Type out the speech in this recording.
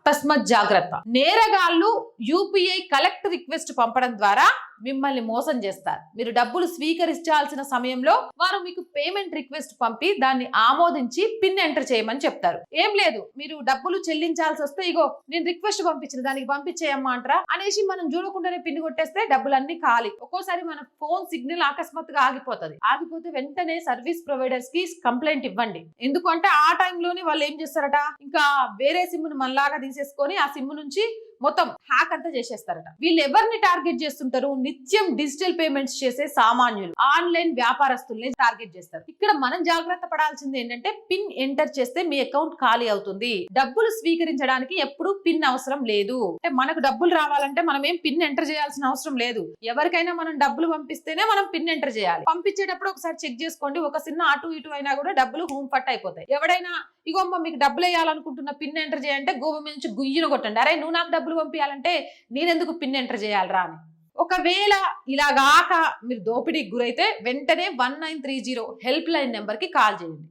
తస్మత్ జాగ్రత్త. నేరగాళ్లు UPI collect request పంపడం ద్వారా మిమ్మల్ని మోసం చేస్తారు. మీరు డబ్బులు స్వీకరించాల్సిన సమయంలో వారు మీకు పేమెంట్ రిక్వెస్ట్ పంపి దాన్ని ఆమోదించి పిన్ ఎంటర్ చేయమని చెప్తారు. ఏం లేదు, మీరు డబ్బులు చెల్లించాల్సి వస్తే ఇగో నేను రిక్వెస్ట్ పంపించిన దానికి పంపించేయమ్మా అంటారా అనేసి మనం చూడకుండానే పిన్ కొట్టేస్తే డబ్బులన్నీ ఖాళీ. ఒక్కోసారి మన ఫోన్ సిగ్నల్ అకస్మాత్తుగా ఆగిపోతుంది. ఆగిపోతే వెంటనే సర్వీస్ ప్రొవైడర్స్ కి కంప్లైంట్ ఇవ్వండి. ఎందుకంటే ఆ టైంలోనే వాళ్ళు ఏం చేస్తారట, ఇంకా వేరే సిమ్ ను మనలాగా తీసేసుకొని ఆ సిమ్ నుంచి మొత్తం హ్యాక్ అంతా చేసేస్తారట. వీళ్ళు ఎవరిని టార్గెట్ చేస్తుంటారు? నిత్యం డిజిటల్ పేమెంట్స్ చేసే సామాన్యులు, ఆన్లైన్ వ్యాపారస్తుల్ని టార్గెట్ చేస్తారు. ఇక్కడ మనం జాగ్రత్త పడాల్సింది ఏంటంటే పిన్ ఎంటర్ చేస్తే మీ అకౌంట్ ఖాళీ అవుతుంది. డబ్బులు స్వీకరించడానికి ఎప్పుడు పిన్ అవసరం లేదు. అంటే మనకు డబ్బులు రావాలంటే మనం ఏం పిన్ ఎంటర్ చేయాల్సిన అవసరం లేదు. ఎవరికైనా మనం డబ్బులు పంపిస్తేనే మనం పిన్ ఎంటర్ చేయాలి. పంపించేటప్పుడు ఒకసారి చెక్ చేసుకోండి, ఒక చిన్న అటు ఇటు అయినా కూడా డబ్బులు హోమ్ ఫట్ అయిపోతాయి. ఎవడైనా ఇగోమ్మ మీకు డబ్బులు వేయాలనుకుంటున్న పిన్ ఎంటర్ చేయాలంటే గోబు నుంచి గుయ్యను కొట్టండి. అరే నువ్వు నాకు డబ్బులు పంపించాలంటే నేనెందుకు పిన్ ఎంటర్ చేయాలరా అని. ఒకవేళ ఇలాగాక మీరు దోపిడీకి గురైతే వెంటనే 1930 హెల్ప్ లైన్ నెంబర్ కి కాల్ చేయండి.